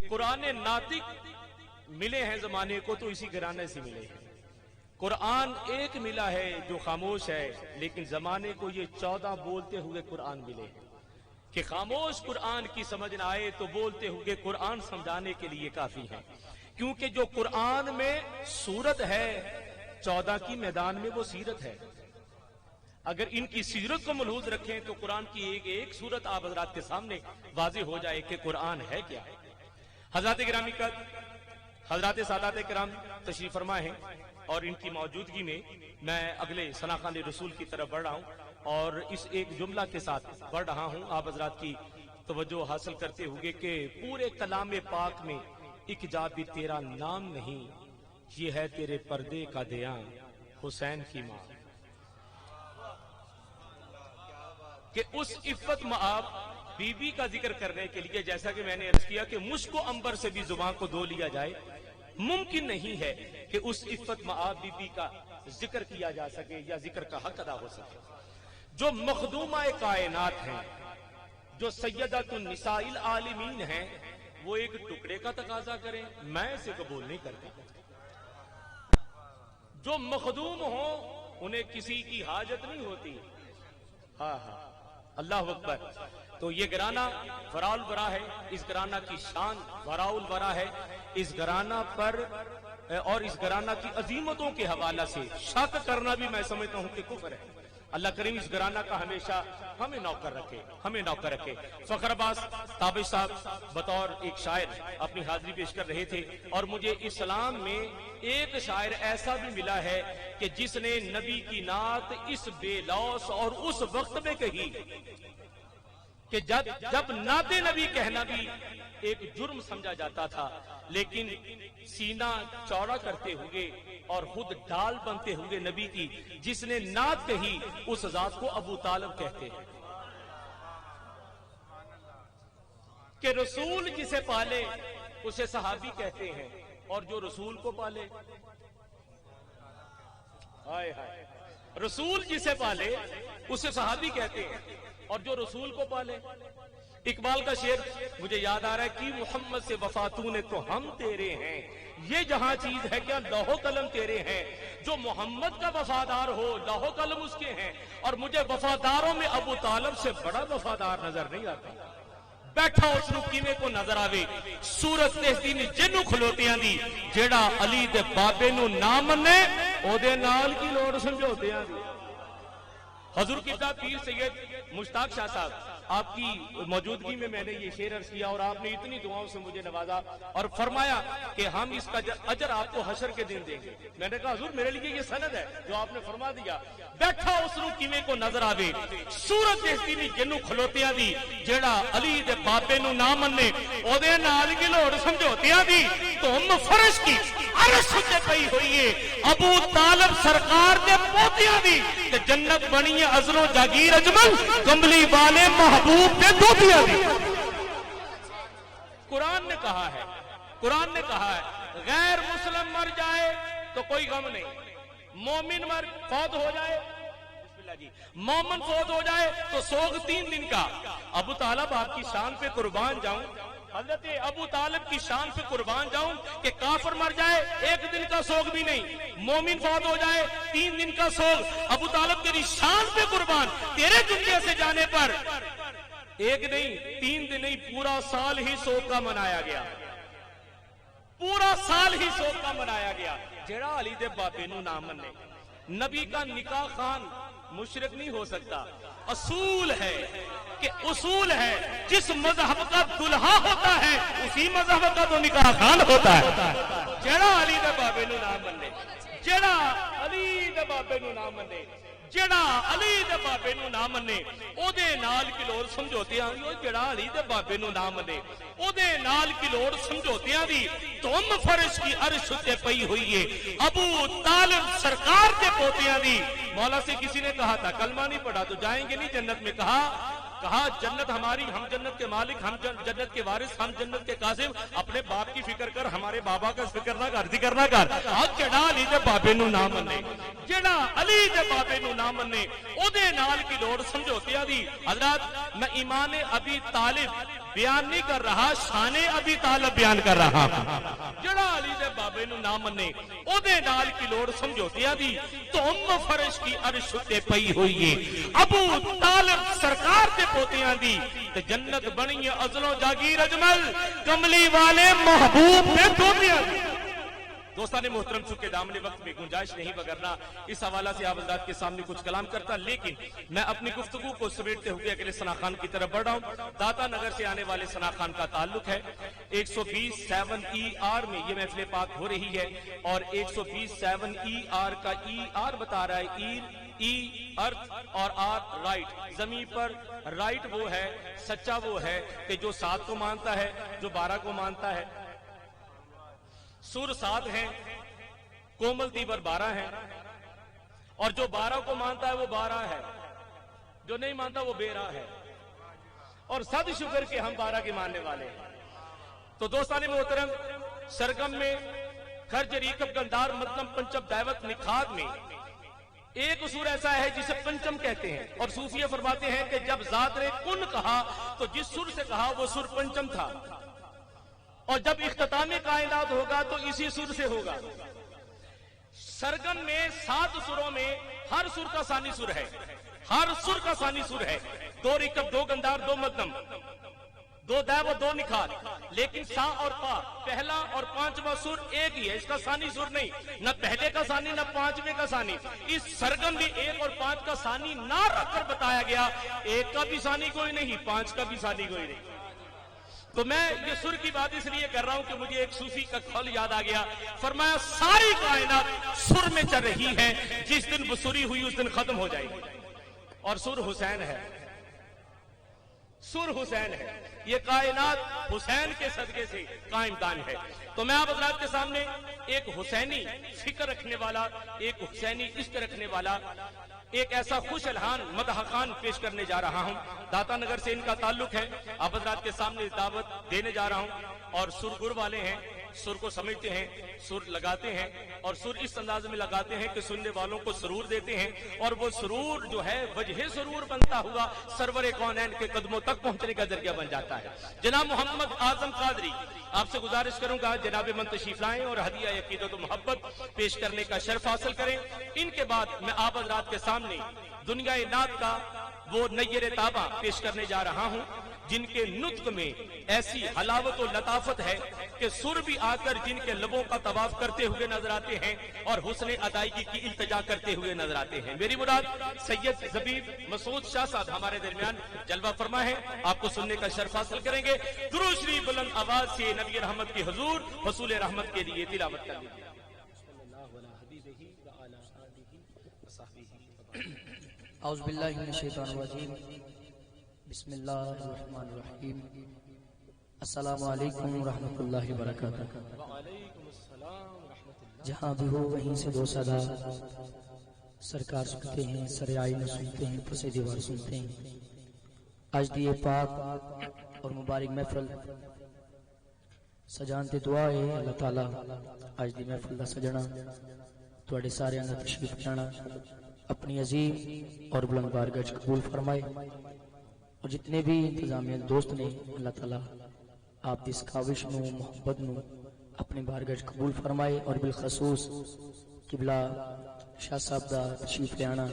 قرآن ناطق ملے ہیں زمانے کو تو اسی گھرانے سے ملے ہیں. قرآن ایک ملا ہے جو خاموش ہے، لیکن زمانے کو یہ 14 بولتے ہوئے قرآن ملے ہیں کہ خاموش قرآن کی سمجھ نہ آئے تو بولتے ہوئے قرآن سمجھانے کے لیے کافی ہے. کیونکہ جو قرآن میں سورت ہے 14 کی میدان میں وہ سیرت ہے. اگر ان کی سیرت کو ملحوظ رکھیں تو قرآن کی ایک سورت آپ حضرات کے سامنے واضح ہو جائے کہ قرآن ہے کیا. حضرات گرامی کا حضرات سادات کرام تشریف فرما ہیں اور ان کی موجودگی میں میں اگلے ثناخوان رسول کی طرف بڑھ رہا ہوں اور اس ایک جملہ کے ساتھ بڑھ رہا ہوں. آپ حضرات کی توجہ حاصل کرتے ہوئے کہ پورے کلام پاک میں ایک جا بھی تیرا نام نہیں، یہ ہے تیرے پردے کا دیاں حسین کی ماں. کہ اس عفت مآب بی بی کا ذکر کرنے کے لیے جیسا کہ میں نے عرض کیا کہ مشک و عنبر سے بھی زبان کو دھو لیا جائے، ممکن نہیں ہے کہ اس عفت مآب بی بی کا ذکر کیا جا سکے یا ذکر کا حق ادا ہو سکے. جو مخدومہ کائنات ہیں، جو سیدۃ النساء العالمین ہیں، وہ ایک ٹکڑے کا تقاضا کریں، میں اسے قبول نہیں کرتا. جو مخدوم ہوں انہیں کسی کی حاجت نہیں ہوتی. ہاں اللہ اکبر. تو یہ گھرانہ وراء الورا ہے، اس گھرانہ کی شان وراء الورا ہے. اس گھرانہ پر اور اس گھرانہ کی عظیمتوں کے حوالہ سے شک کرنا بھی میں سمجھتا ہوں کہ کفر ہے. اللہ کریم اس گھرانہ کا ہمیشہ ہمیں نوکر رکھے، ہمیں نوکر رکھے. فخر عباس تابش صاحب بطور ایک شاعر اپنی حاضری پیش کر رہے تھے اور مجھے اسلام میں ایک شاعر ایسا بھی ملا ہے کہ جس نے نبی کی نعت اس بے لوث اور اس وقت میں کہی کہ جب نعت نبی کہنا بھی ایک جرم سمجھا جاتا تھا، لیکن سینہ چوڑا کرتے ہوئے اور خود ڈال بنتے ہوئے نبی کی جس نے نعت کہی اس ذات کو ابو طالب کہتے ہیں. کہ رسول جسے پالے اسے صحابی کہتے ہیں اور جو رسول کو پالے، ہائے ہائے، رسول جسے پالے اسے صحابی کہتے ہیں اور جو رسول کو پالے. اقبال کا شعر مجھے یاد آ رہا ہے کہ محمد سے وفاتوں نے تو ہم تیرے ہیں، یہ جہاں چیز ہے کیا لوح و قلم تیرے ہیں. جو محمد کا وفادار ہو لوح و قلم اس کے ہیں، اور مجھے وفاداروں میں ابو طالب سے بڑا وفادار نظر نہیں آتا. بیٹھا اس نو کیویں کو نظر آوے سورت تہتین جنوں کھلوتیاں دی جیڑا علی دے بابے نو نہ منے او دے نال کی لوڑ سمجھوتیاں دی. حضور کتاب پیر سید مشتاق شاہ صاحب آپ کی موجودگی میں نے یہ شعر عرض کیا اور آپ نے اتنی دعاؤں سے مجھے نوازا اور فرمایا کہ ہم اس کا اجر آپ کو حشر کے دن دیں گے. میں نے کہا حضور میرے لیے یہ سند ہے جو آپ نے فرما دیا. بیٹھا اس نو کیویں کو نظر آوے سورت تہتین جنوں کھلوتیاں دی جیڑا علی دے بابے نو نہ منے او دے نال کی لوڑ سمجھوتیاں دی. تم فرش کی عرش تے پئی ہوئی ہے ابو طالب سرکار دے پوتیاں دی تے جنت بنی ہے ازل و جاگیر اجمل کملی والے محبوب دے دوتیاں دی. قرآن نے کہا ہے، قرآن نے کہا ہے غیر مسلم مر جائے تو کوئی غم نہیں، مومن فوت ہو جائے مومن فوت ہو جائے تو سوگ 3 دن کا. ابو طالب آپ کی شان پہ قربان جاؤں، حضرت ابو طالب کی شان پہ قربان جاؤں کہ کافر مر جائے 1 دن کا سوگ بھی نہیں، مومن فوت ہو جائے 3 دن کا سوگ. ابو طالب تیری شان پہ قربان، تیرے دنیا سے جانے پر 1 نہیں 3 دن نہیں پورا سال ہی سوگ کا منایا گیا، پورا سال ہی سوگ کا منایا گیا. جیڑا علی دے بابے نو نہ منے. نبی کا نکاح خان مشرک نہیں ہو سکتا. اصول ہے کہ اصول ہے جس مذہب کا دلہا ہوتا ہے اسی مذہب کا تو نکاح خان ہوتا ہے. جیڑا علی دے بابے نو نہ منے، جیڑا علی دے بابے نو نہ منے، جیڑا علی دے بابے نو نہ منے او دے نال کی لوڑ سمجھوتیاں دی. جیڑا علی دے بابے نو نہ منے او دے نال کی لوڑ سمجھوتیاں دی. تم فرش کی عرش تے پئی ہوئی ہے ابو طالب سرکار کے پوتیاں دی. مولا سے کسی نے کہا تھا کلمہ نہیں پڑھا تو جائیں گے نہیں جنت میں. کہا کہا جنت ہماری، ہم جنت کے مالک، ہم جنت کے وارث، ہم جنت کے قاسم، اپنے باپ کی فکر کر، ہمارے بابا کا فکر نہ کر، ذکر نہ کر. جڑا علی دے بابے نو نہ منے، جڑا علی دے بابے نو نہ منے او دے نال کی لوڑ سمجھوتیاں دی. حضرات میں ایمان ابی طالب بیان نہیں کر رہا، شان ابی طالب بیان کر رہا ہوں. جڑا علی دے بابے نو نہ منے او دے نال کی لوڑ سمجھوتیاں دی. تو فرش کی عرش تے پئی ہوئی ہے ابو طالب سرکار تے پوتیاں دی، تے جنت بنی ہے ازلوں جاگیر اجمل کملی والے محبوب تے پوتیاں دی. دوستان محترم، چونکہ دامن وقت میں گنجائش نہیں وگرنا اس حوالہ سے آپ حضرات کے سامنے کچھ کلام کرتا، لیکن میں اپنی گفتگو کو سمیٹتے ہوئے اگلے ثنا خان کی طرف بڑھ رہا ہوں. داتا نگر سے آنے والے ثنا خان کا تعلق ہے 120(7ER) میں یہ محفل پاک ہو رہی ہے، اور 120(7ER) کا ER بتا رہا ہے ای ارتھ اور آر رائٹ. زمین پر رائٹ وہ ہے، سچا وہ ہے کہ جو 7 کو مانتا ہے، جو 12 کو مانتا ہے. سر 7 ہیں، کومل تیور 12 ہیں، اور جو 12 کو مانتا ہے وہ 12 ہے، جو نہیں مانتا وہ بے راہ ہے. اور صد شکر کہ ہم 12 کے ماننے والے ہیں. تو دوستان محترم، سرگم میں خرج ریکب گندار مطلب پنچم دعوت نکھاد میں ایک اصول ایسا ہے جسے پنچم کہتے ہیں، اور صوفیہ فرماتے ہیں کہ جب ذات نے کن کہا تو جس سر سے کہا وہ سر پنچم تھا، اور جب اختتام کائنات ہوگا تو اسی سر سے ہوگا. سرگم میں 7 سروں میں ہر سر کا ثانی سر ہے، ہر سر کا ثانی سر ہے. 2 ریکب، 2 گندار، 2 مدنم، 2 دیو، 2 نکھال. لیکن سا اور پا پہلا اور 5واں سر ایک ہی ہے، اس کا ثانی سر نہیں، نہ پہلے کا ثانی نہ 5ویں کا ثانی. اس سرگم میں 1 اور 5 کا ثانی نہ رکھ کر بتایا گیا 1 کا بھی ثانی کوئی نہیں، 5 کا بھی ثانی کوئی نہیں. تو میں یہ سر کی بات اس لیے کر رہا ہوں کہ مجھے ایک صوفی کا قول یاد آ گیا. فرمایا ساری کائنات سر میں چل رہی ہے، جس دن بسری ہوئی اس دن ختم ہو جائے گی. اور سر حسین ہے، سر حسین ہے. یہ کائنات حسین کے صدقے سے قائم دان ہے. تو میں آپ حضرات کے سامنے ایک حسینی فکر رکھنے والا، ایک حسینی عشق رکھنے والا، ایک ایسا خوش الحان مدح خان پیش کرنے جا رہا ہوں. داتا نگر سے ان کا تعلق ہے. آپ حضرات کے سامنے دعوت دینے جا رہا ہوں. اور سر گر والے ہیں، سر کو سمجھتے ہیں، سر لگاتے ہیں، اور سر اس انداز میں لگاتے ہیں کہ سننے والوں کو سرور دیتے ہیں. اور وہ سرور جو ہے وجہ سرور بنتا ہوا سرور کونین کے قدموں تک پہنچنے کا ذریعہ بن جاتا ہے. جناب محمد اعظم قادری، آپ سے گزارش کروں گا جناب من تشریف لائیں اور ہدیہ عقیدت و محبت پیش کرنے کا شرف حاصل کریں. ان کے بعد میں آپ حضرات کے سامنے دنیا نعت کا وہ نیر تابہ پیش کرنے جا رہا ہوں، جن کے نطق میں ایسی حلاوت و لطافت ہے کہ سر بھی آ کر جن کے لبوں کا طواف کرتے ہوئے نظر آتے ہیں اور حسن ادائیگی کی التجا کرتے ہوئے نظر آتے ہیں. میری مراد سید زبیب مسعود شاہ صاحب ہمارے درمیان جلوہ فرما ہے، آپ کو سننے کا شرف حاصل کریں گے. درود شریف بلند آواز سے نبی رحمت کے حضور حصول رحمت کے لیے تلاوت کر لیجیے. اعوذ باللہ من الشیطان الرجیم، بسم اللہ الرحمن الرحیم. السلام علیکم ورحمۃ اللہ وبرکاتہ. جہاں بھی ہو وہیں سے 2 صدا سرکار سنتے ہیں، سر آئینہ سنتے ہیں، پس دیوار سنتے ہیں. آج دی پاک اور مبارک محفل سجان تے دعا ہے اللہ تعالیٰ آج دی محفل دا سجنا تواڈے سارے اندر تشریف لانا اپنی عظیم اور بلند بارگاہ قبول فرمائے. اور جتنے بھی انتظامیہ دوست نے اللہ تعالیٰ آپ اس کاوش نو محبت نو اپنی بارگاہ قبول فرمائے. اور بالخصوص قبلہ شاہ صاحب دا تشریف لے آنا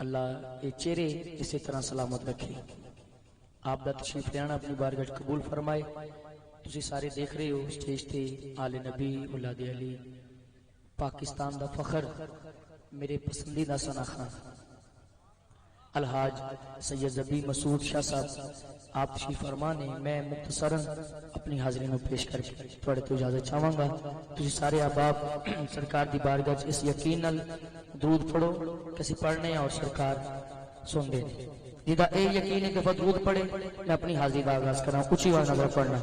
اللہ یہ چہرے اسی طرح سلامت رکھے. آپ دا تشریف لے آنا اپنی بارگاہ قبول فرمائے. تسی سارے دیکھ رہے ہو سٹیج تے آل نبی اولاد علی پاکستان دا فخر میرے پسندیدہ ثنا خان الحاج سید زبیب مسعود شاہ صاحب آپ تشریف فرما نے. میں مختصراً اپنی حاضری میں پیش کر کے تھوڑے تو اجازت چاہوں گا. تجھے سارے احباب سرکار دی بارگاہ اس یقین نال درود پڑھو کسی پڑھنے اور سرکار سن دے. جدا اے یقین ہے کہ درود پڑھے میں اپنی حاضری کا آغاز کراں. اونچی آواز نال پڑھنا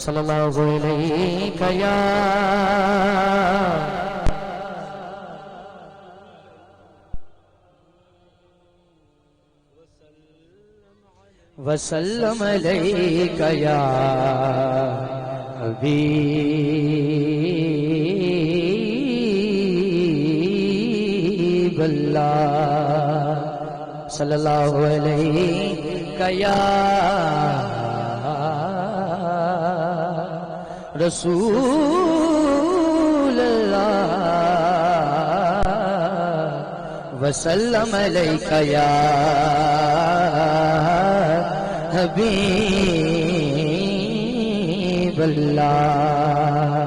صلی اللہ علیہ یا وسلم علیک یا حبیب اللہ صلی اللہ علیہ یا رسول اللہ وسلم علیک یا حبیب اللہ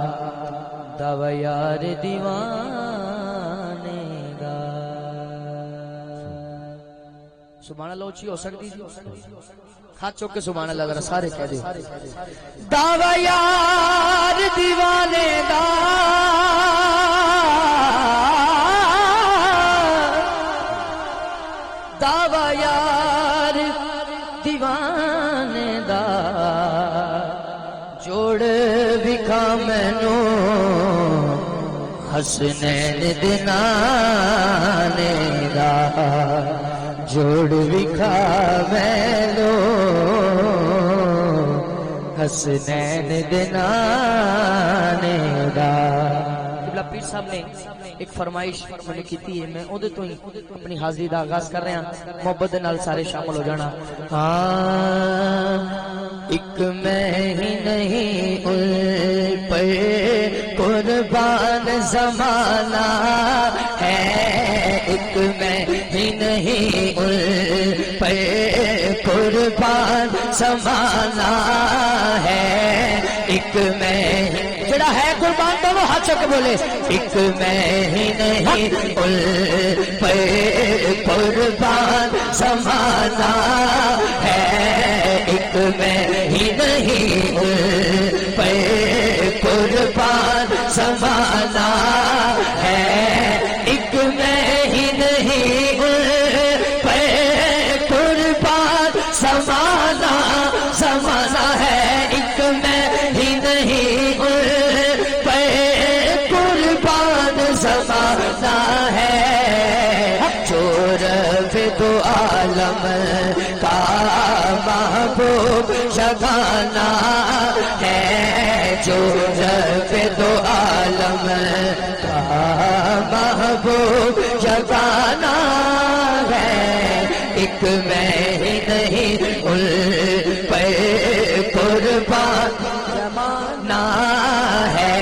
دعوی یار دیوانے دا سبحان اللہ اچھی ہو سکتی تھی ہاتھ چوک کے سبحان اللہ ذرا سارے کہہ دے دعوی یار دیوانے دا دعوی یار دیوانے دا جوڑ بکھا مینو حسنین دنانے دا جوڑ بکھا مینو حسنین دنانے دا پیر صاحب نے ایک فرمائش میں نے کی تھی ہے میں اودے تو ہی اپنی حاضری دا آغاز کر رہا ہوں محبت دے نال سارے شامل ہو جانا ایک میں ہی نہیں ان پر قربان زمانہ ہے ایک میں ہی نہیں ان پر قربان زمانہ ہے ایک میں جڑا ہے قربان تو وہ ہاتھ چک بولے ایک میں ہی نہیں ان پہ قربان زمانہ ہے ایک میں ہی نہیں ان پہ قربان زمانہ ہے ایک میں ہی نہیں ان پہ قربان زمانہ زمانہ ہے ایک میں ہی نہیں زمانہ ہے جو رب دو عالم کا محبوب جگانا ہے جو رب دو عالم کا محبوب جگانا ہے ایک میں ہی نہیں ان پہ قربان زمانہ ہے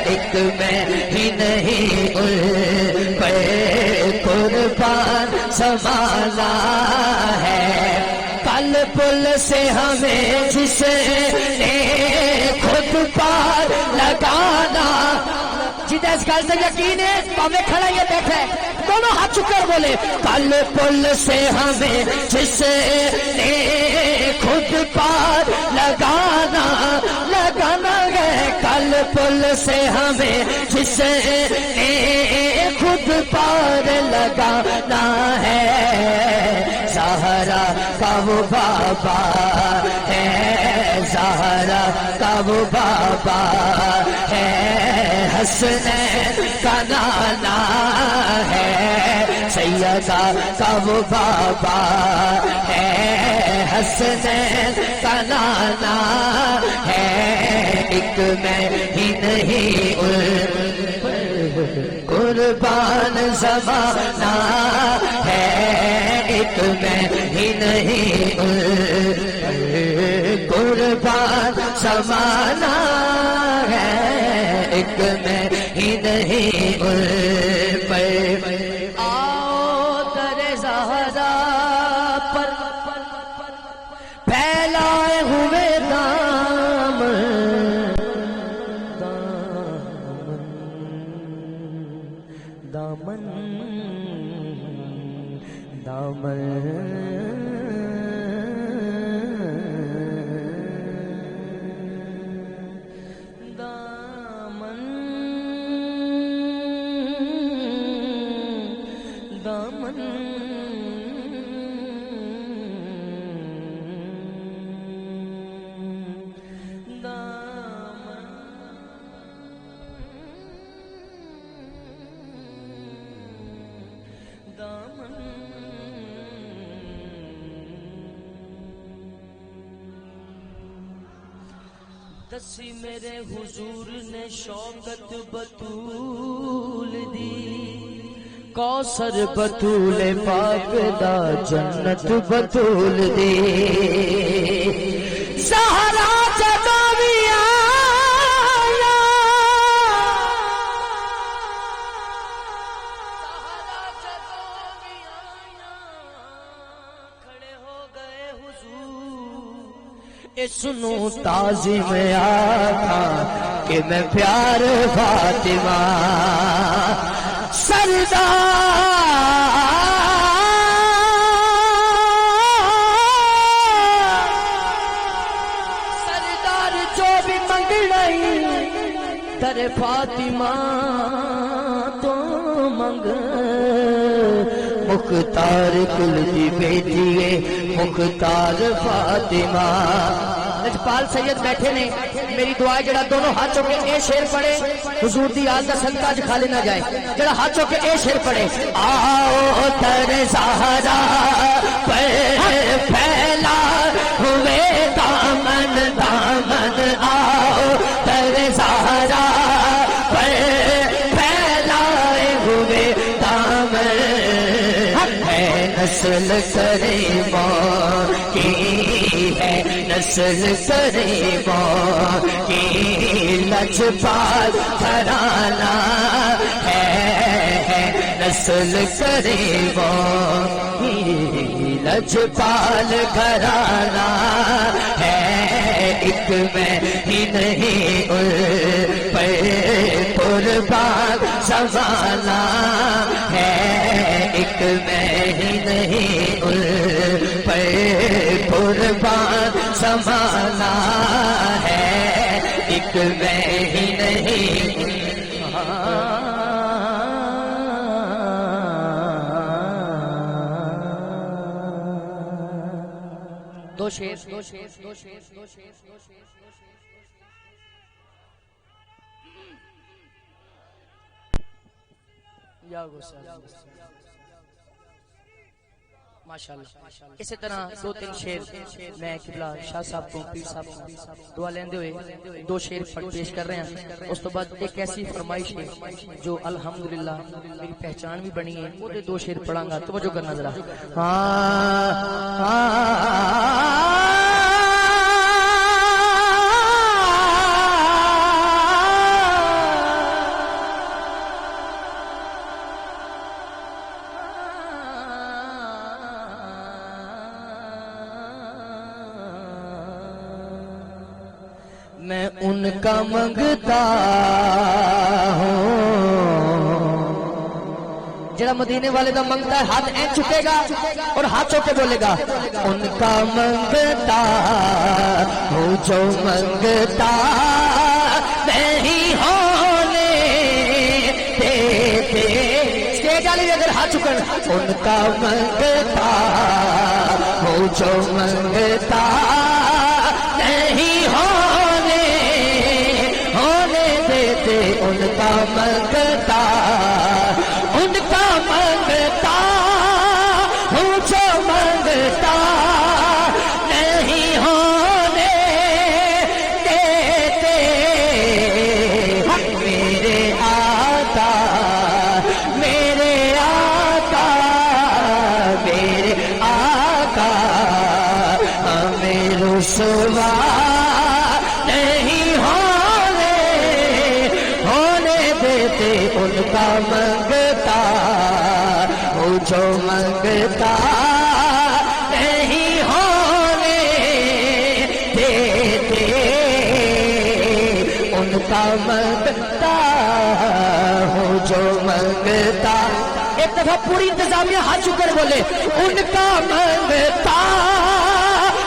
ایک میں ہی نہیں ان پہ قربان زمانہ ہے کل پل سے ہمیں جس نے خود پار لگانا جدھے اس گل سے یقین ہے پاوے کھڑا یہ بیٹھا ہے دونوں ہاتھ چک کر بولے کل پل سے ہمیں جس نے خود پار لگانا لگانا ہے کل پل سے ہمیں جس نے خود پار لگانا ہے زہرا کا وہ بابا ہے زہرا کا وہ بابا ہے حسنین کا نانا ہے سیدہ کا وہ بابا ہے حسنین کا نانا ہے ایک میں ہی نہیں ان قربان زمانہ ہے ایک میں ہی نہیں ان قربان زمانہ ہے ایک میں ہی نہیں ان پر آؤ در زہرا پر پھیلائے ہوئے دامن دامن دامن دامن دامن دسی میرے حضور نے شوکت بطول دی کوثر بطول پاک دا جنت بطول دی سہارا جدوں بھی آیا سہارا جدوں بھی آیا کھڑے ہو گئے حضور اس نو تعظیم آکھا کہ میں پیار فاطمہ سردار جو بھی منگنائی در فاطمہ تو منگ مختار کل دی بیٹی مختار فاطمہ لجپال سید بیٹھے نے میری دعا ہے جڑا دونوں ہاتھوں کے اے شعر پڑھے حضور دی یاد کا صدقہ اج خالی نہ جائے جڑا ہاتھوں کے اے شعر پڑھے آؤ تر زہرا پر پھیلا ہوئے دامن دامن آؤ تر زہرا پر پھیلائے ہوئے دامن ہے نسل کریموں کی ہے نسل کریموں کی لجپال گھرانہ ہے نسل کریموں کی لجپال گھرانہ ہے ایک میں ہی نہیں قربان زمانہ ہے ایک میں ہی نہیں قربان زمانہ ہے ایک میں ہی نہیں دو شیر ماشاءاللہ اسی طرح دو تین شیر میں قبلہ شاہ صاحب کو پیر صاحب کو دعا لیندے ہوئے دو شیر پیش کر رہے ہیں اس تو بعد ایک ایسی فرمائش ہے جو الحمدللہ میری پہچان بھی بنی ہے وہ دو شیر پڑھاں گا توجہ کرنا ذرا میں ان کا منگتا ہوں جڑا مدینے والے دا منگتا ہے ہاتھ این چکے گا اور ہاتھوں کے بولے گا ان کا منگتا ہوں جو منگتا نہیں ہونے دیتے اسٹیج والی اگر ہاتھ چکن ان کا منگتا ہوں جو منگتا نہیں ہونے دیتے ان کا منگتا ہوں جو منگتا نہیں ہونے دیتے میرے آقا میرے آقا میرے آقا ہمیں رسوا نہیں ہونے دیتے ان کا منگتا ہوں جو منگتا نہیں ہونے دیتے ان کا منگتا ہوں جو منگتا ایک دفعہ پوری انتظامیہ ہاتھ چکر بولے ان کا منگتا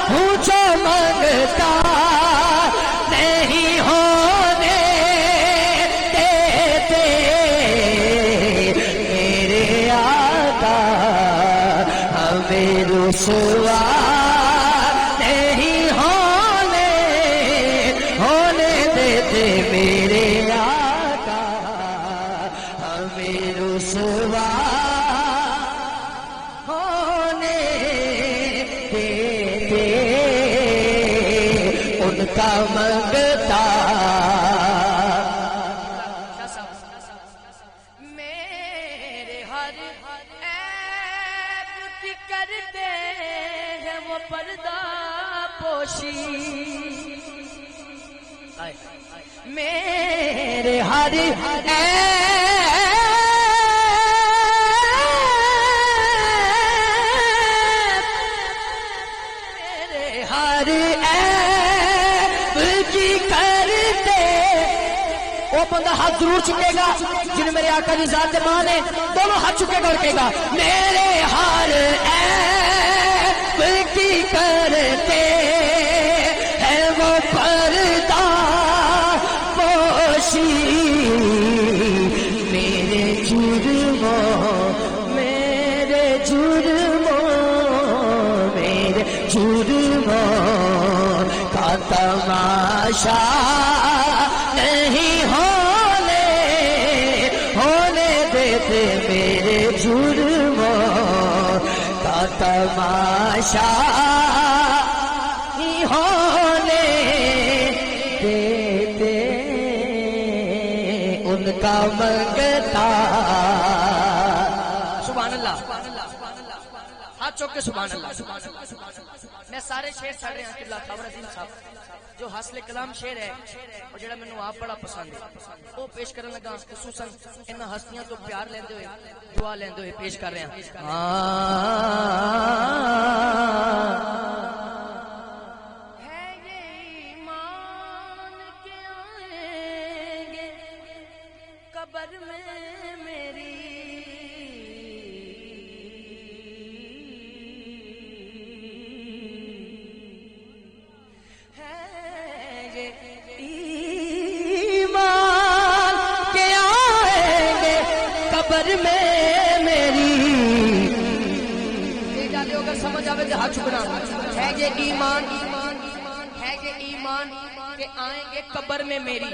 ہوں جو منگتا نہیں ہونے دیتے میرے آقا ہمیں رسوا نہیں ہونے دیتے میرے آقا ہمیں رسوا ہونے دیتے ان کا منگتا میرے ہر وہ بندہ ہاتھ ضرور چکے گا جن میرے آقا کی ذات مان ہے، دونوں ہاتھ چکے گا اور کہے گا میرے ہر عیب کی کرتے ہے وہ پردہ پوشی، میرے جرموں میرے جرموں کا تماشا نہیں ہونے دیتے، میرے جرموں کا تماشا نہیں ہونے دیتے، ان کا منگتا سبحان اللہ، ہاتھ چوک کے سبحان اللہ۔ میں سارے شعر پڑھ رہے ہیں قبلہ خاور عظیم صاحب جو حاصل کلام شعر ہے اور جڑا مینوں آپ بڑا پسند ہے وہ پیش کرن لگا، خصوصاً ان ہستیاں تو پیار لیندے ہوئے دعا لیندے ہوئے پیش کر رہے ہیں۔ ہے یہ ایمان کے آئیں گے قبر میں میری، قبر میں میری ڈالے اگر سمجھ آوے تو ہاتھ چکنا ہے یہ ایمان ہے یہ ایمان کہ آئیں گے قبر میں میری،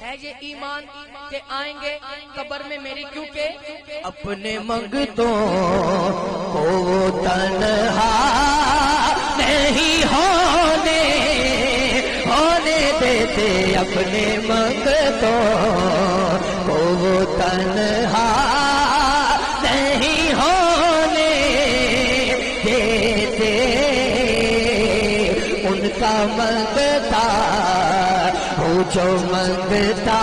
ہے یہ ایمان کہ آئیں گے قبر میں میری، کیونکہ اپنے منگتوں کو تنہا نہیں ہونے دیتے، اپنے منگتوں کو وہ تنہا نہیں ہونے دیتے، ان کا منگتا ہو جو منگتا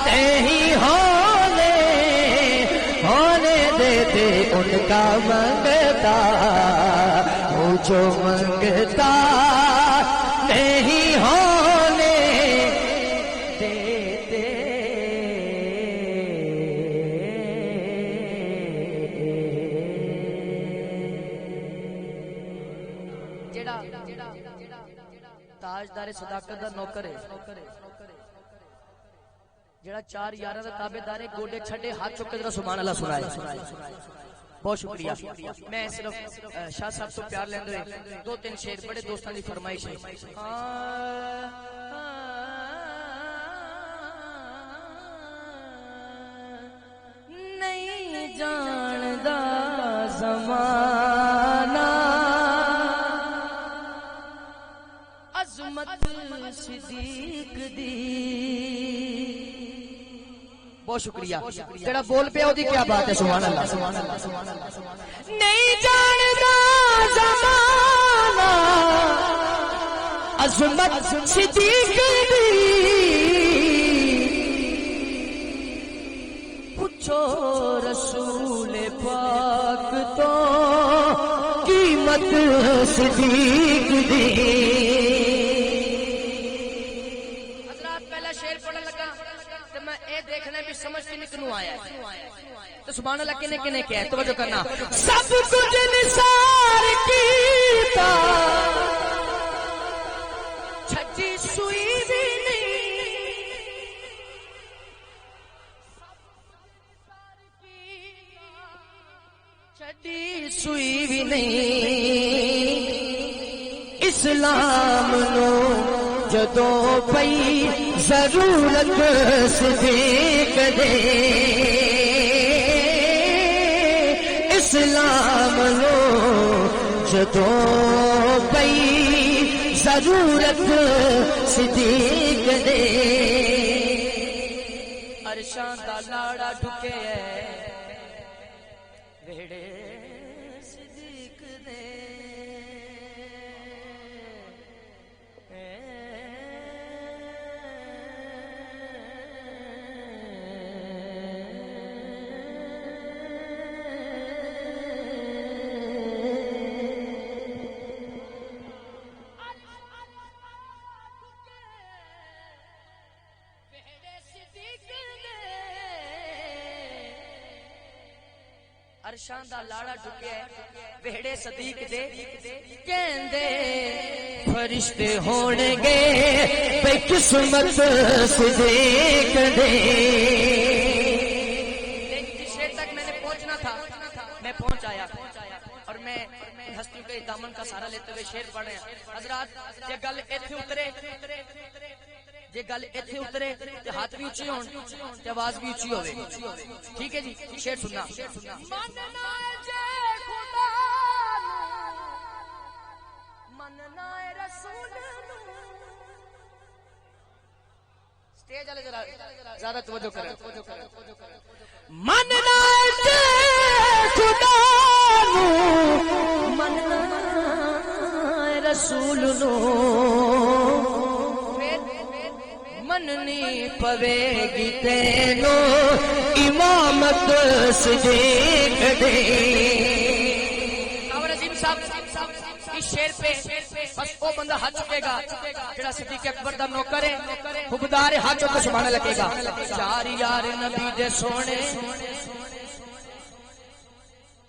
نہیں ہونے دیتے، ان کا منگتا ہو جو منگتا نہیں ہونے دیتے، جڑا تاجدار صداقت دا نوکر ہے، جڑا چار یاراں دا تابعدار ہے، گوڈے چھڈے ہاتھ چک کے ذرا سبحان اللہ سنائے۔ بہت شکریہ۔ میں صرف شاہ صاحب تو پیار لیندے ہوئے دو تین شعر بڑے دوستاں دی فرمائش ہے۔ نہیں جاندا زمانہ عظمت صدیق دی، بہت شکریہ۔ جڑا بول پہ دی کیا بات ہے، سبحان اللہ۔ نہیں جاندا زمانہ عظمت صدیق دی، پوچھو رسول پاک تو قیمت صدیق دی۔ دیکھنا بھی سمجھ سے نکنو آیا تو سبحان اللہ کنے کنے کیا ہے، توجہ کرنا۔ سب کچھ نثار کیتا چھجی سوئی بھی نہیں، چھجی سوئی بھی نہیں، اسلام نو جدوں پئی ضرورت صدیق دے، اسلام نو جدوں پئی ضرورت صدیق دے، عرشاں دا لاڑا ڈھکے ویڑے صدیق دے، عرشاں دا لاڑا ڈکیا ہے وہڑے صدیق دے کہندے فرشتے ہون گے بے قسمت صدیق دے. لیکن جس شیر تک میں نے پہنچنا تھا میں پہنچ آیا اور میں ہستیوں کے دامن کا سہارا لیتے ہوئے شیر پڑھ رہے ہیں. حضرات یہ گل ایتھے اترے تے ہاتھ بھی اونچے ہون تے آواز بھی اونچی ہوے. ٹھیک ہے جی شیر سننا. مننا جے خدا مننا رسول سٹیج والے ذرا زیادہ توجہ کریں. مننا جے خدا مننا رسول نو مننی پوے گی تینو امامت صدیق دے. اور عظیم صاحب اس شیر پہ بس وہ بندہ ہاتھ چکے گا جڑا صدیق اکبر دا نوکر ہے حکمدار ہاتھوں کو سبحان لگے گا. چار یار نبی دے سونے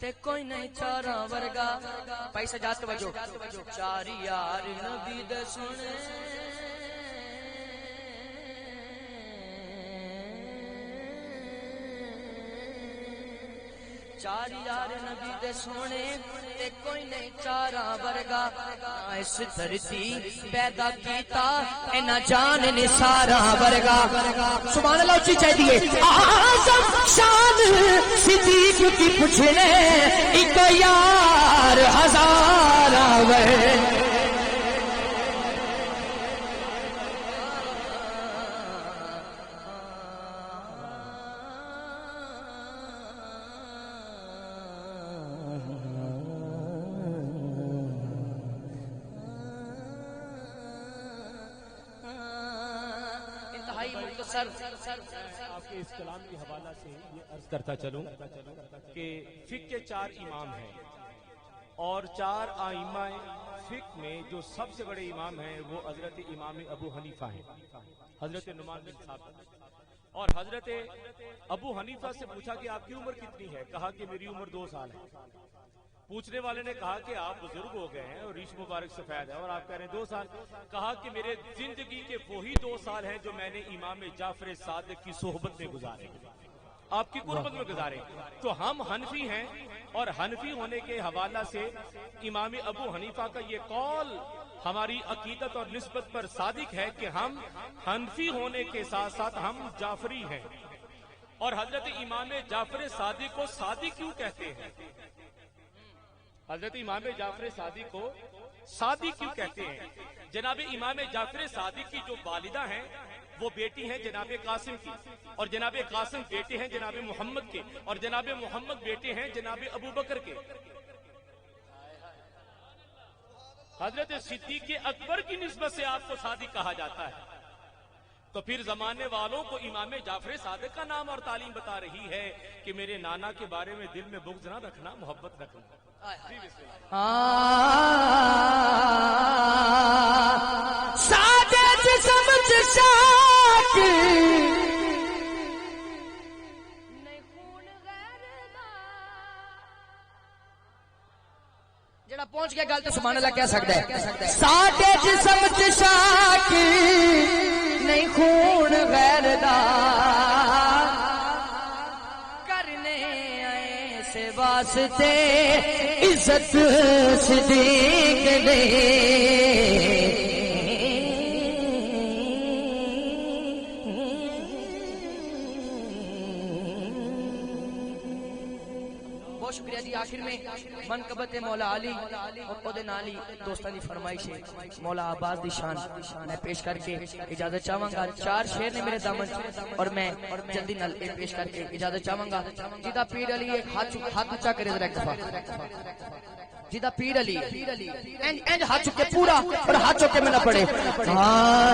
تے کوئی نہیں چاراں ورگا. بھائی سجاد توجہ. چار یار نبی دے سونے چار یار نبی دے سونے تے کوئی نہیں چاراں ورگا. اس دھرتی پیدا کیتا انہاں جان نثاراں ورگا. سبحان اللہ اچھی چاہیے. اعظم شان صدیق کی پوچھنے ایک یار ہزاراں ورگا. آپ کے اس کلام کے حوالہ سے یہ عرض کرتا چلوں کہ فقہ کے 4 امام ہیں اور 4 ائمہ فقہ میں جو سب سے بڑے امام ہیں وہ حضرت امام ابو حنیفہ ہیں. حضرت نعمان بن ثابت اور حضرت ابو حنیفہ سے پوچھا کہ آپ کی عمر کتنی ہے؟ کہا کہ میری عمر 2 سال ہے. پوچھنے والے نے کہا کہ آپ بزرگ ہو گئے ہیں اور ریش مبارک سفید ہے اور آپ کہہ رہے ہیں 2 سال. کہا کہ میرے زندگی کے وہی 2 سال ہیں جو میں نے امام جعفر صادق کی صحبت میں گزارے, آپ کی قربت میں گزارے. تو ہم حنفی ہیں اور حنفی ہونے کے حوالہ سے امام ابو حنیفہ کا یہ قول ہماری عقیدت اور نسبت پر صادق ہے کہ ہم حنفی ہونے کے ساتھ ساتھ ہم جعفری ہیں. اور حضرت امام جعفر صادق کو صادق کیوں کہتے ہیں؟ حضرت امام جعفر صادق کو صادق کیوں کہتے ہیں؟ جناب امام جعفر صادق کی جو والدہ ہیں وہ بیٹی ہیں جناب قاسم کی, اور جناب قاسم بیٹے ہیں جناب محمد کے, اور جناب محمد بیٹے ہیں جناب ابو بکر کے. حضرت صدیق اکبر کی نسبت سے آپ کو صادق کہا جاتا ہے. تو پھر زمانے والوں کو امام جعفر صادق کا نام اور تعلیم بتا رہی ہے کہ میرے نانا کے بارے میں دل میں بغض نہ رکھنا, محبت رکھنا. سعادت سمجھ شاک جڑا پہنچ گیا گل تو سبحان اللہ کہہ سکتا ہے. سعادت سمجھ شاک نہیں خون غیر دا کرنے آئے سے واسطے عزت صدیق دے. بہت شکریہ جی. آخر میں منقبت مولا علی اور اودے نالی دوستاں دی فرمائش ہے مولا عباس دی شان میں پیش کر کے اجازت چاہوں گا. 4 شعر نے میرے دامن اور میں جلدی نال پیش کر کے اجازت چاہوں گا. جیدہ پیر علی ایک ہاتھ اونچا کرے ذرا ایک دفعہ. جیدہ پیر علی اینج ہاتھ چکے پورا اور ہاتھ چکے میں نہ پڑے. ہاں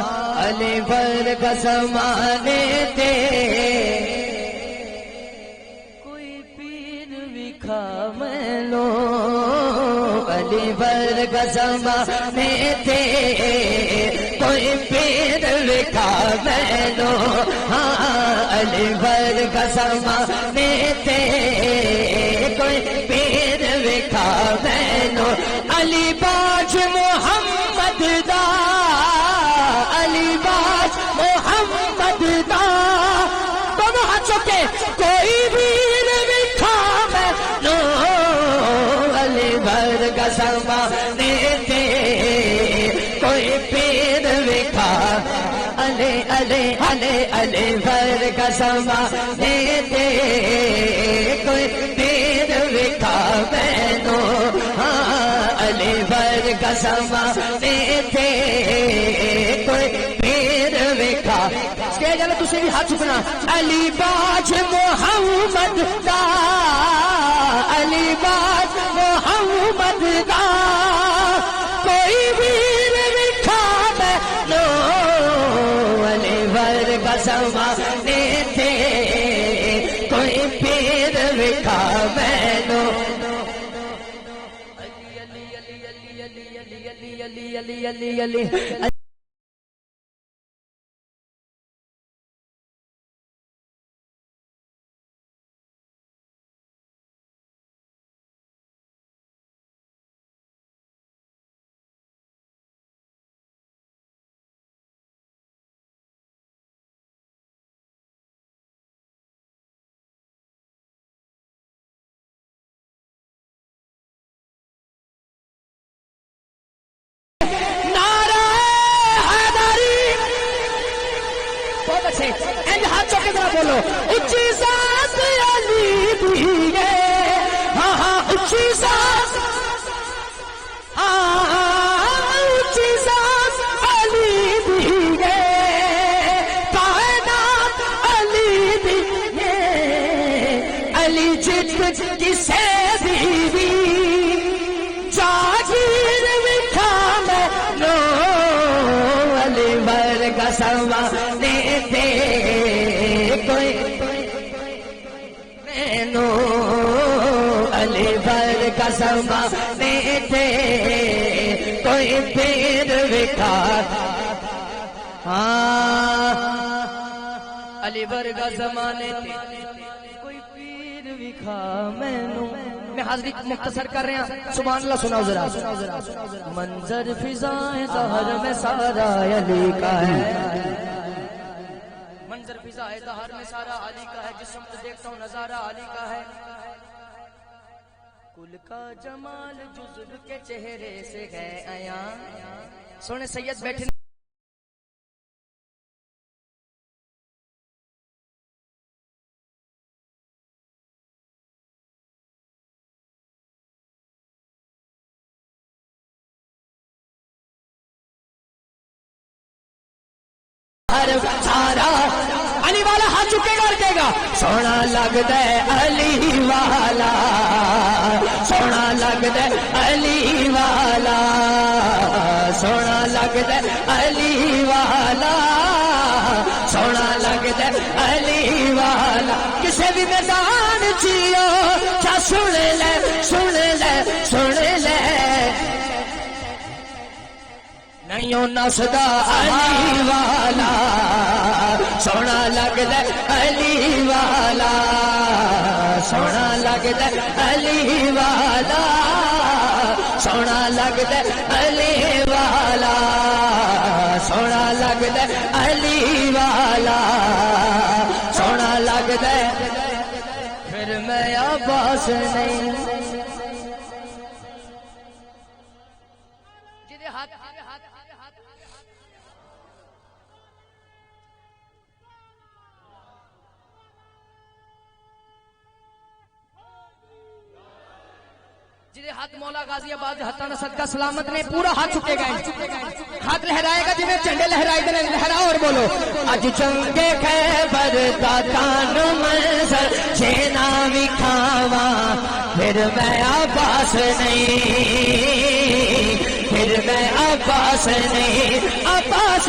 علی ورگ زمانے تے ملو علی ورگ زمانے تے کوئی پیر وکھا مینو علی ورگا زمانے تے کوئی پیر وکھا مینو علی باج محمد دا علی باج محمد دا دونوں ہاتھ چکے کوئی پیر وکھا مینو علی ورگا زمانے تے کوئی پیر وکھا علی علی علی علی ورگا زمانے تے کوئی پیر وکھا مینو علی ورگا زمانے تے کوئی پیر وکھا سٹیج والے تسی بھی ہاتھ چکنا علی باج محمد دا علی باج محمد دا کوئی پیر وکھا مینو علی ورگا زمانے تے کوئی پیر وکھا مینو علی ہاتھ چوکے ذرا بولو اچھی ذات علی دی ہے ہاں ہاں اچھی ذات اچھی ذات علی دی ہے کائنات علی دی ہے علی جت کسے دی جاگیر وکھا مینو علی ورگا زمانے تے کوئی مینو علی ورگا زمانے تے کوئی پیر وکھا علی ورگا زمانے تے کوئی پیر وکھا مینو میں حاضری مختصر کر رہے ہیں سبحان اللہ سناؤ ذرا منظر فضائیں ظہر میں سارا علی کا ہے منظر فضائیں ظہر میں سارا علی کا ہے جس سمت دیکھتا ہوں نظارہ علی کا ہے کل کا جمال جزو کے چہرے سے گئے عیاں سونے سید بیٹھے سارا علی والا ہاتھ چکے گا اور کہے گا سونا لگتا ہے علی والا سونا لگتا ہے علی والا سونا لگتا ہے علی والا سونا لگتا ہے علی والا کسی بھی میدان چیو چا سن لے سن لے سن لے نہیں نسدا علی والا سونا لگتا علی والا سونا لگتا علی والا سونا لگتا علی والا سونا لگتا علی والا سونا لگتا پھر میں عباس نہیں ہاتھ مولا غازی آباد ہتھاں صدقہ سلامت نے پورا ہاتھ چکے گئے ہاتھ لہرائے گا جنہیں جھنڈے لہرائے گا لہراؤ اور بولو اج جنگے خیبر دا تان منظر جینا وکھاواں پھر میں عباس نہیں پھر میں عباس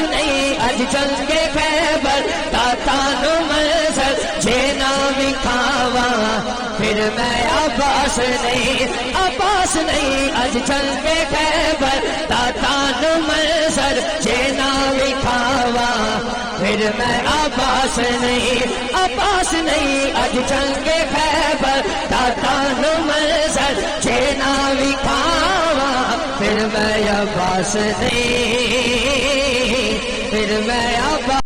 نہیں اج جنگے خیبر دا تان منظر جینا وکھاواں پھر میں عباس عباس نہیں عباس نہیں اج چل کے خیبر تاتان منظر چینا وکھاوا پھر میں عباس نہیں اج چل کے خیبر تاتان منظر چینا وکھاوا پھر میں عباس نہیں پھر میں عباس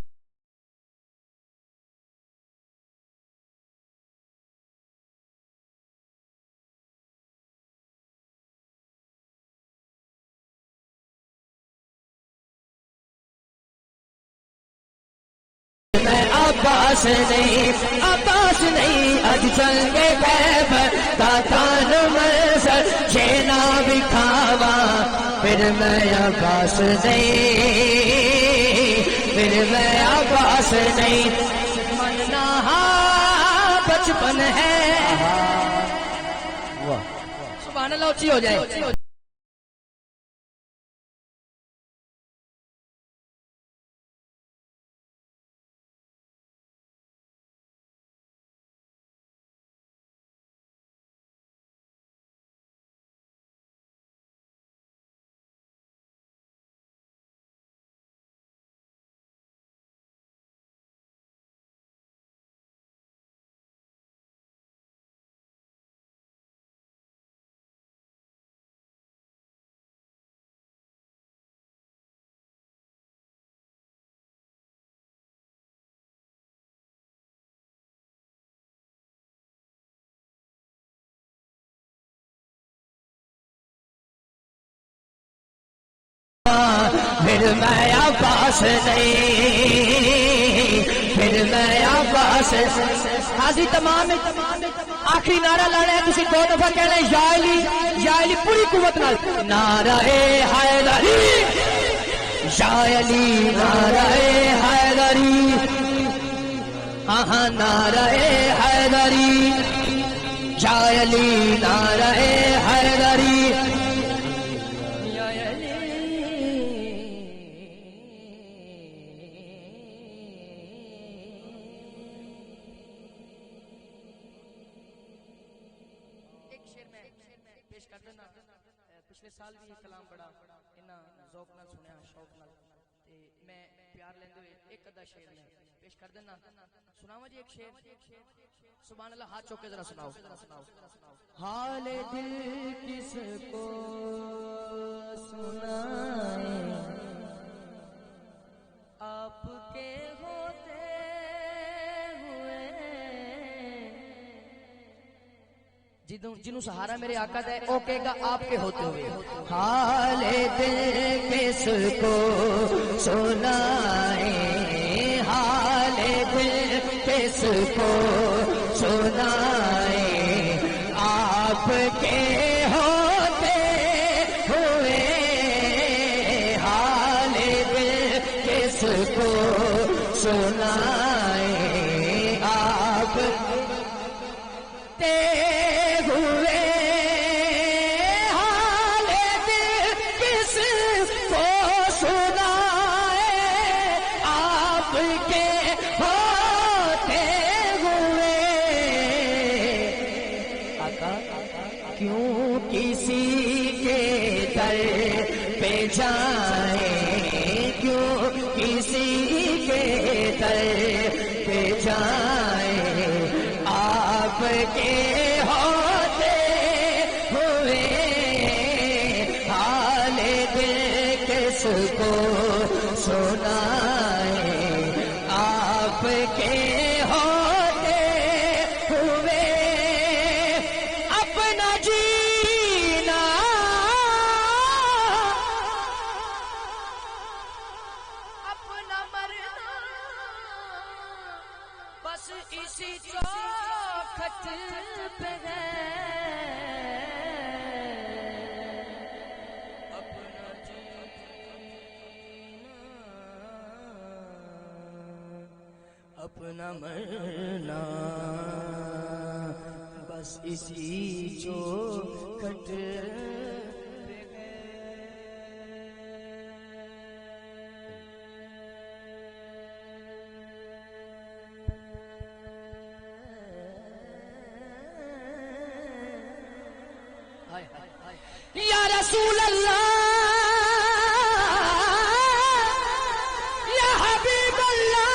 عباس نہیں اج چل کے خیبر تاتان منظر چینا وکھاوا پھر میں عباس نہیں پھر میں عباس نہیں مننا بچپن ہے سبحان اللہ اونچی ہو جائے پھر میں عباس نہیں پھر میں عباس حاضری تمام آخری نعرہ لانا ہے تسی دو دفعہ کہنا ہے یا علی پوری قوت نال نعرہ حیدری یا علی نعرہ حیدری نعرہ حیدری یا علی نعرہ حیدری پچھلے سال بھی یہ کلام بڑا انہاں ذوق نال سنیا شوق نال تے میں پیار لیندے ہوئے ایک ادا شعر میں پیش کر دینا سناواں جی ایک شعر سبحان اللہ ہاتھ چوک کے ذرا سناؤ حال دل کس کو سنائیں آپ کے ہوتے جنہوں سہارا میرے آقا دے او کہے گا آپ کے ہوتے ہوئے حال دل کس کو سنائیں حال دل کس کو سنائیں آپ کے ہوتے ہوئے حال دل کس کو سنائیں آپ جائیں کیوں کسی کے در پہ جائیں آپ کے ہوتے ہوئے حال دل کس کو سنائیں آپ کے ہوتے ہوئے اپنا جینا اسی چوکھٹ پہ ہے اپنا جینا اپنا مرنا بس اسی چوکھٹ یا رسول اللہ یا حبیب اللہ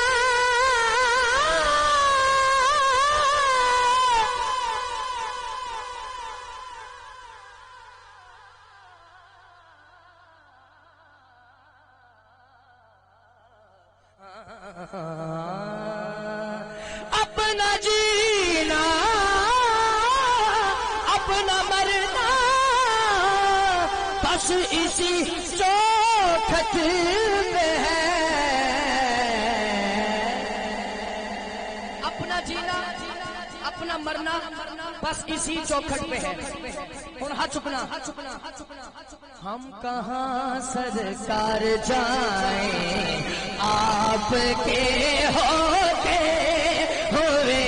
اپنا جینا اپنا مرنا بس اسی چوکھٹ پہ ہے. اپنا جینا اپنا مرنا بس اسی چوکھٹ پہ ہے. اور ہاتھ چکنا ہم کہاں سرکار جائیں آپ کے ہوتے ہوئے.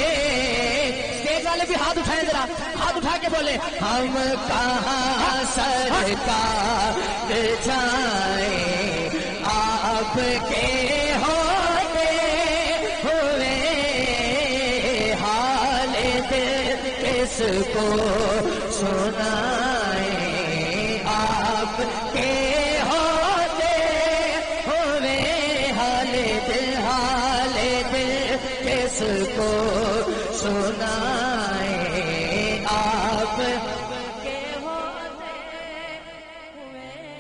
اسٹیج والے بھی ہاتھ اٹھائیں ذرا, ہاتھ اٹھا کے بولے ہم کہاں سرکار جائیں آپ کے ہوتے ہوئے. حال دل کس کو سنائیں آپ کے ہوتے ہوئے. حال دل کس کو سنائیں آپ کے ہوتے ہوئے.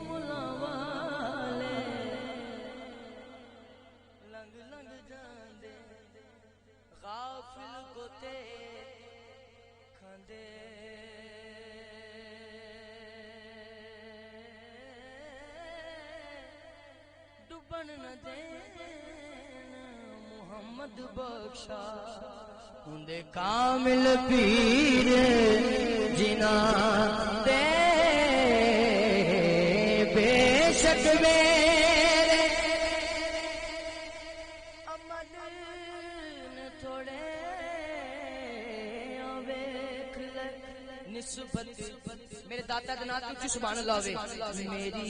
مولا والے لنگ لنگ جاندے غافل گوتے کھاندے. ڈبن نہ دین محمد بخشا ہندے کامل پیر جنا دے. بے شک میرے امد نے تھوڑے ویکھ لے نسبت میرے داتا جنات کی سبحان اللہ وے میری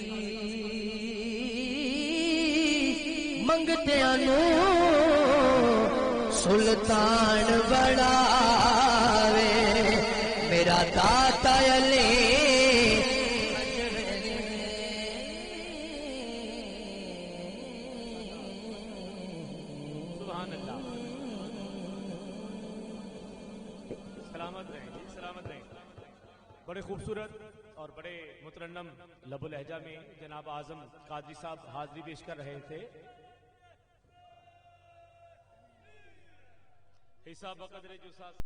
منگتیاں نو سلطان بڑاوے میرا داتا علی. سبحان اللہ. سلامت رہیں جی, سلامت رہیں. بڑے خوبصورت اور بڑے مترنم لب و لہجہ میں جناب اعظم قادری صاحب حاضری پیش کر رہے تھے. حساب بقدر جو ساتھ